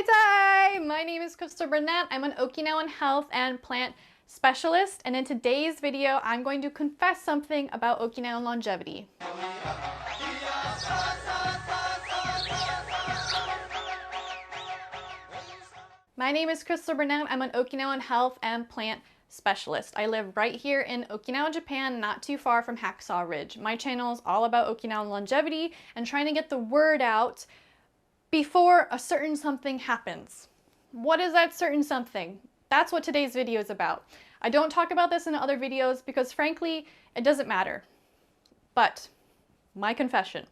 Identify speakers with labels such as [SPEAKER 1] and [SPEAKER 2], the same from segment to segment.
[SPEAKER 1] Tai! My name is Christal Burnette. I'm an Okinawan health and plant specialist, and in today's video, I'm going to confess something about Okinawan longevity. My name is Christal Burnette. I'm an Okinawan health and plant specialist. I live right here in Okinawa, Japan, not too far from Hacksaw Ridge. My channel is all about Okinawan longevity and trying to get the word out before a certain something happens. What is that certain something? That's what today's video is about. I don't talk about this in other videos because frankly, it doesn't matter. But my confession.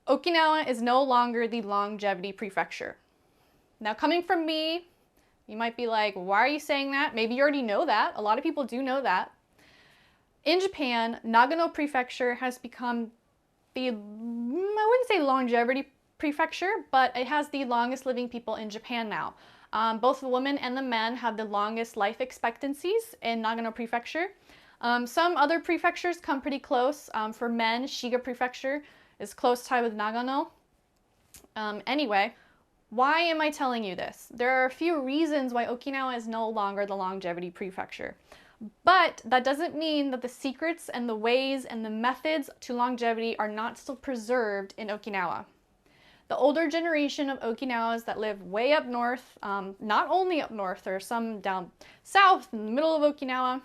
[SPEAKER 1] Okinawa is no longer the longevity prefecture. Now, coming from me, you might be like, why are you saying that? Maybe you already know that. A lot of people do know that. In Japan, Nagano Prefecture has become I wouldn't say longevity prefecture, but it has the longest living people in Japan now. Both the women and the men have the longest life expectancies in Nagano Prefecture. Some other prefectures come pretty close. For men, Shiga Prefecture is close tied with Nagano. Anyway, why am I telling you this? There are a few reasons why Okinawa is no longer the longevity prefecture. But that doesn't mean that the secrets and the ways and the methods to longevity are not still preserved in Okinawa. The older generation of Okinawans that live way up north, not only up north, there are some down south in the middle of Okinawa,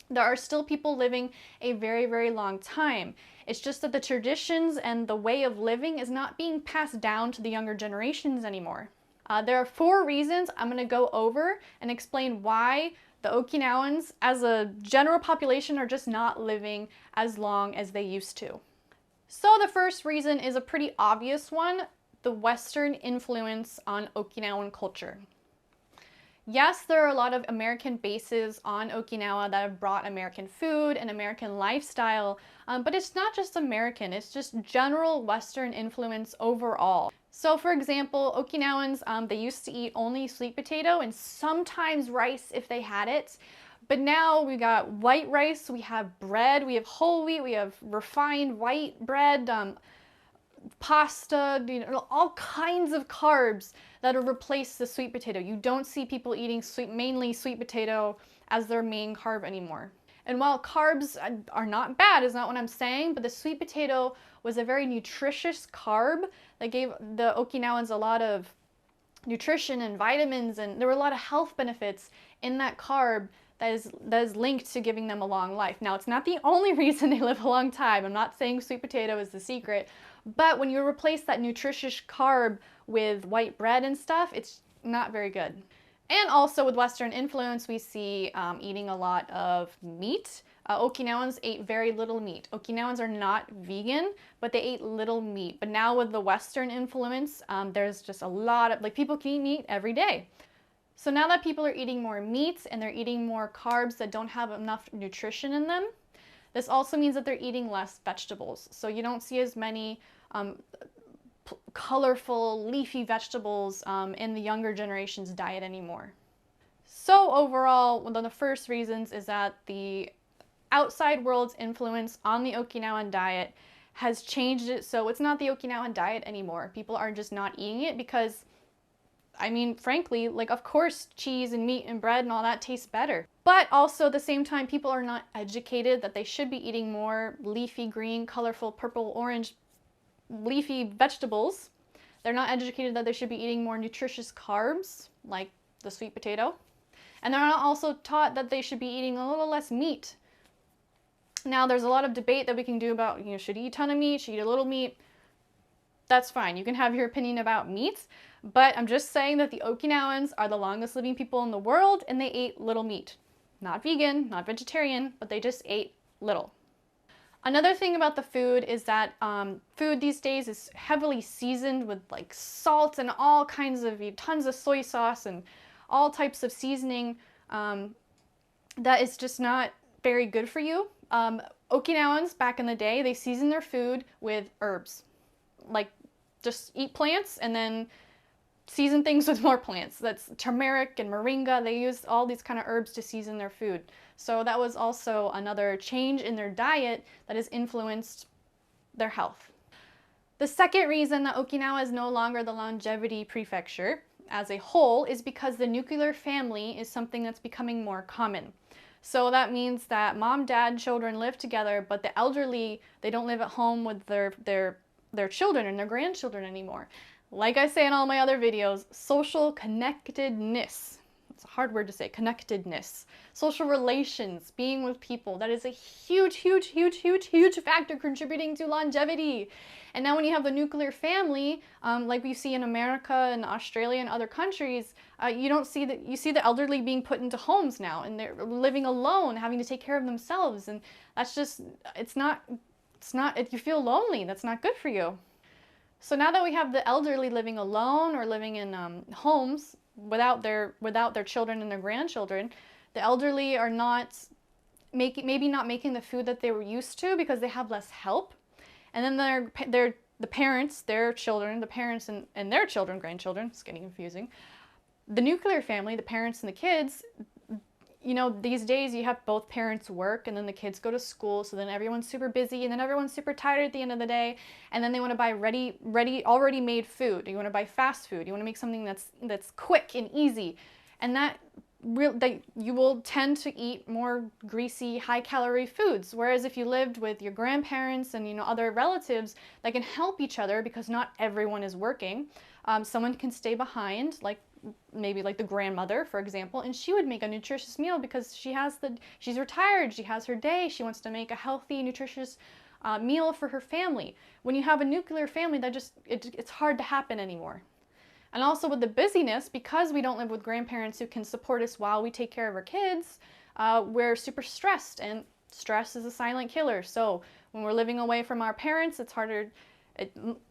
[SPEAKER 1] there are still people living a very, very long time. It's just that the traditions and the way of living is not being passed down to the younger generations anymore. There are 4 reasons I'm going to go over and explain why the Okinawans, as a general population, are just not living as long as they used to. So the first reason is a pretty obvious one, the Western influence on Okinawan culture. Yes, there are a lot of American bases on Okinawa that have brought American food and American lifestyle, but it's not just American, it's just general Western influence overall. So for example, Okinawans, they used to eat only sweet potato and sometimes rice if they had it. But now we got white rice, we have bread, we have whole wheat, we have refined white bread, pasta, all kinds of carbs that have replaced the sweet potato. You don't see people eating mainly sweet potato as their main carb anymore. And while carbs are not bad, is not what I'm saying, but the sweet potato was a very nutritious carb that gave the Okinawans a lot of nutrition and vitamins, and there were a lot of health benefits in that carb that is linked to giving them a long life. Now, it's not the only reason they live a long time. I'm not saying sweet potato is the secret, but when you replace that nutritious carb with white bread and stuff, it's not very good. And also with Western influence, we see eating a lot of meat. Okinawans ate very little meat. Okinawans are not vegan, but they ate little meat. But now with the Western influence, there's just a lot of, people can eat meat every day. So now that people are eating more meats and they're eating more carbs that don't have enough nutrition in them, this also means that they're eating less vegetables. So you don't see as many colorful, leafy vegetables in the younger generation's diet anymore. So overall, one of the first reasons is that the outside world's influence on the Okinawan diet has changed it so it's not the Okinawan diet anymore. People are just not eating it because, I mean, frankly, of course cheese and meat and bread and all that tastes better. But also at the same time, people are not educated that they should be eating more leafy green, colorful, purple, orange, leafy vegetables. They're not educated that they should be eating more nutritious carbs, like the sweet potato. And they're not also taught that they should be eating a little less meat. Now, there's a lot of debate that we can do about, should you eat a ton of meat, should you eat a little meat? That's fine. You can have your opinion about meats, but I'm just saying that the Okinawans are the longest living people in the world and they ate little meat. Not vegan, not vegetarian, but they just ate little. Another thing about the food is that food these days is heavily seasoned with salt and all kinds of, tons of soy sauce and all types of seasoning that is just not very good for you. Okinawans back in the day, they seasoned their food with herbs. Just eat plants and then season things with more plants. That's turmeric and moringa. They used all these kind of herbs to season their food. So that was also another change in their diet that has influenced their health. The second reason that Okinawa is no longer the longevity prefecture as a whole is because the nuclear family is something that's becoming more common. So that means that mom, dad, children live together, but the elderly, they don't live at home with their children and their grandchildren anymore. Like I say in all my other videos, social connectedness. It's a hard word to say, connectedness. Social relations, being with people, that is a huge, huge, huge, huge, huge factor contributing to longevity. And now when you have the nuclear family, like we see in America and Australia and other countries, you see the elderly being put into homes now, and they're living alone, having to take care of themselves. And that's just, if you feel lonely, that's not good for you. So now that we have the elderly living alone or living in homes without their children and their grandchildren, the elderly are maybe not making the food that they were used to because they have less help. And then the parents, their children, the parents and their children, grandchildren, it's getting confusing. The nuclear family, the parents and the kids, you know, these days you have both parents work and then the kids go to school, so then everyone's super busy and then everyone's super tired at the end of the day, and then they want to buy already made food. You want to buy fast food. You want to make something that's quick and easy. And that you will tend to eat more greasy, high-calorie foods. Whereas if you lived with your grandparents and, you know, other relatives that can help each other because not everyone is working, someone can stay behind, maybe like the grandmother, for example, and she would make a nutritious meal because she's retired, she has her day, she wants to make a healthy, nutritious meal for her family. When you have a nuclear family, it's hard to happen anymore. And also with the busyness, because we don't live with grandparents who can support us while we take care of our kids, we're super stressed, and stress is a silent killer. So when we're living away from our parents, it's harder.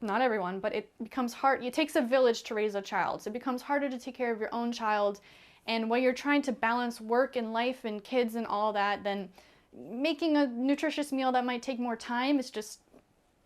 [SPEAKER 1] Not everyone, but it becomes hard. It takes a village to raise a child, so it becomes harder to take care of your own child. And when you're trying to balance work and life and kids and all that, then making a nutritious meal that might take more time is just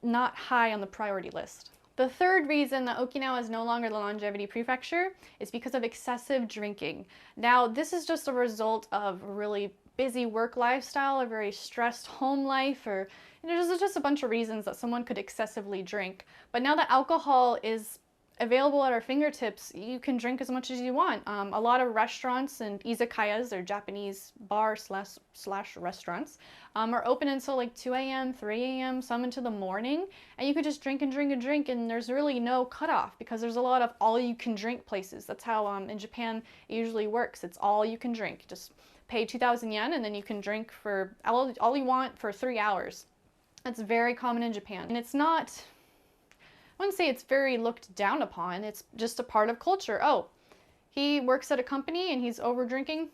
[SPEAKER 1] not high on the priority list. The third reason that Okinawa is no longer the longevity prefecture is because of excessive drinking. Now, this is just a result of a really busy work lifestyle, a very stressed home life, or there's just a bunch of reasons that someone could excessively drink. But now that alcohol is available at our fingertips, you can drink as much as you want. A lot of restaurants and izakayas, or Japanese bars slash restaurants, are open until like 2 a.m., 3 a.m., some into the morning, and you could just drink and drink and drink, and there's really no cutoff because there's a lot of all-you-can-drink places. That's how in Japan it usually works. It's all you can drink. Just pay 2,000 yen, and then you can drink for all you want for 3 hours. That's very common in Japan, and it's not, I wouldn't say it's very looked down upon. It's just a part of culture. Oh, he works at a company and he's over drinking.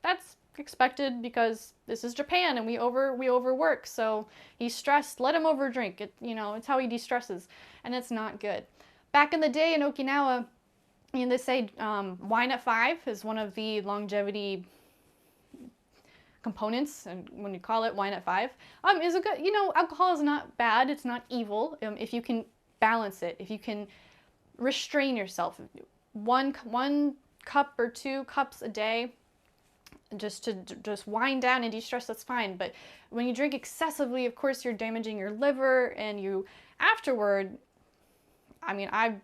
[SPEAKER 1] That's expected because this is Japan and we overwork. So he's stressed. Let him over drink. It's how he de-stresses, and it's not good. Back in the day in Okinawa, they say wine at 5 is one of the longevity components, and when you call it wine at 5, is a good. Alcohol is not bad. It's not evil if you can balance it, if you can restrain yourself. One cup or 2 cups a day, just wind down and de-stress, that's fine. But when you drink excessively, of course, you're damaging your liver, and you afterward, I've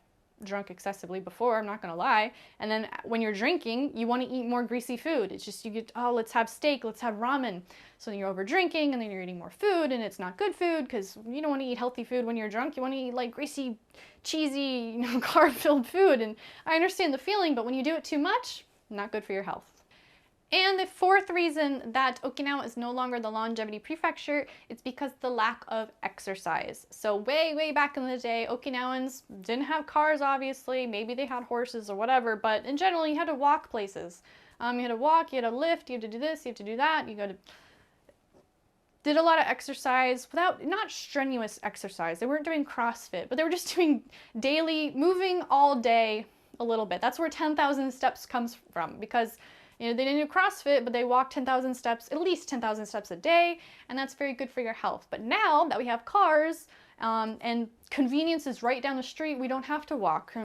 [SPEAKER 1] drunk excessively before, I'm not gonna lie, and then when you're drinking, you want to eat more greasy food. It's just, let's have steak, let's have ramen. So then you're over drinking, and then you're eating more food, and it's not good food because you don't want to eat healthy food when you're drunk. You want to eat like greasy, cheesy, carb-filled food. And I understand the feeling, but when you do it too much, not good for your health. And the fourth reason that Okinawa is no longer the longevity prefecture is because of the lack of exercise. So way back in the day, Okinawans didn't have cars, obviously. Maybe they had horses or whatever, but in general, you had to walk places. You had to walk, you had to lift, you had to do this, you had to do that. Did a lot of exercise not strenuous exercise. They weren't doing CrossFit, but they were just doing daily, moving all day a little bit. That's where 10,000 steps comes from, because they didn't do CrossFit, but they walked 10,000 steps, at least 10,000 steps a day, and that's very good for your health. But now that we have cars, and convenience is right down the street, we don't have to walk.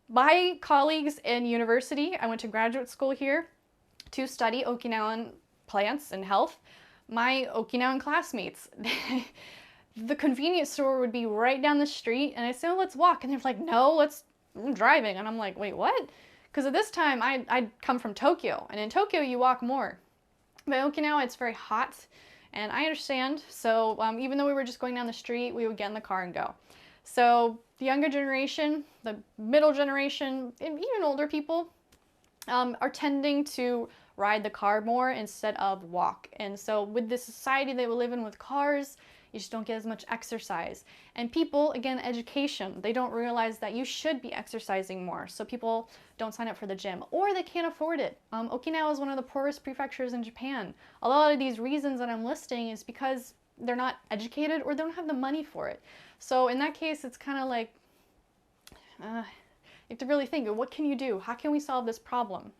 [SPEAKER 1] My colleagues in university, I went to graduate school here to study Okinawan plants and health. My Okinawan classmates, the convenience store would be right down the street, and I said, oh, let's walk. And they're like, no, I'm driving. And I'm like, wait, what? Because at this time, I'd come from Tokyo, and in Tokyo, you walk more. But Okinawa, it's very hot, and I understand. So even though we were just going down the street, we would get in the car and go. So the younger generation, the middle generation, and even older people are tending to ride the car more instead of walk. And so with the society that we live in with cars, you just don't get as much exercise. And people, again, education, they don't realize that you should be exercising more. So people don't sign up for the gym, or they can't afford it. Okinawa is one of the poorest prefectures in Japan. A lot of these reasons that I'm listing is because they're not educated or they don't have the money for it. So in that case, it's kind of like, you have to really think, what can you do? How can we solve this problem?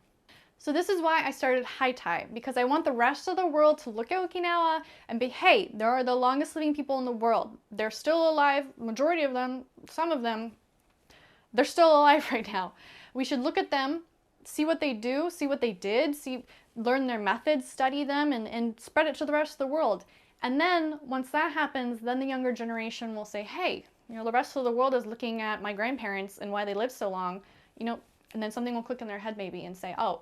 [SPEAKER 1] So this is why I started Haitai, because I want the rest of the world to look at Okinawa and be, hey, there are the longest living people in the world. They're still alive, majority of them, some of them, they're still alive right now. We should look at them, see what they do, see what they did, learn their methods, study them, and spread it to the rest of the world. And then once that happens, then the younger generation will say, hey, the rest of the world is looking at my grandparents and why they lived so long, and then something will click in their head maybe and say, oh,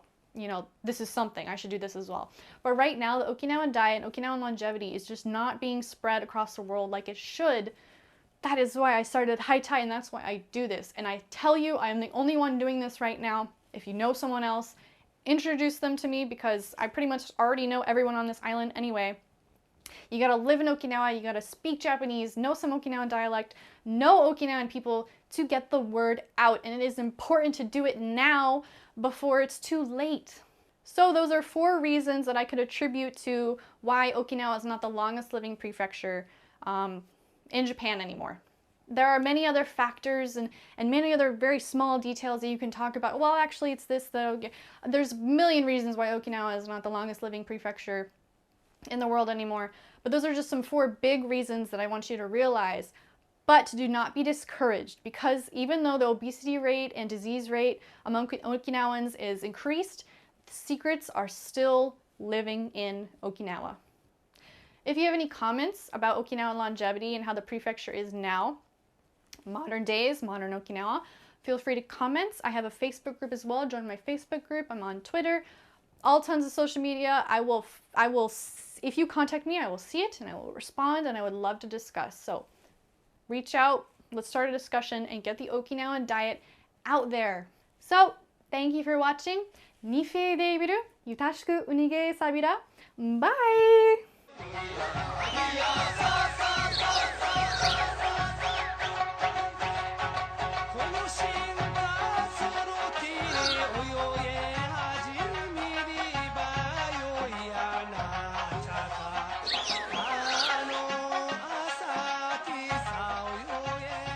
[SPEAKER 1] this is something, I should do this as well. But right now, the Okinawan diet, Okinawan longevity is just not being spread across the world like it should. That is why I started Haitai, and that's why I do this. And I tell you, I am the only one doing this right now. If you know someone else, introduce them to me, because I pretty much already know everyone on this island anyway. You gotta live in Okinawa, you gotta speak Japanese, know some Okinawan dialect, know Okinawan people to get the word out. And it is important to do it now before it's too late. So those are 4 reasons that I could attribute to why Okinawa is not the longest living prefecture in Japan anymore. There are many other factors and many other very small details that you can talk about. Well, actually it's this, though. There's a million reasons why Okinawa is not the longest living prefecture in the world anymore. But those are just some 4 big reasons that I want you to realize. But do not be discouraged, because even though the obesity rate and disease rate among Okinawans is increased, the secrets are still living in Okinawa. If you have any comments about Okinawan longevity and how the prefecture is now, modern days, modern Okinawa, feel free to comment. I have a Facebook group as well. Join my Facebook group. I'm on Twitter. All tons of social media. If you contact me, I will see it and I will respond, and I would love to discuss. So reach out, let's start a discussion and get the Okinawan diet out there. So thank you for watching. Nifei deibiru, yutashiku unige sabira. Bye!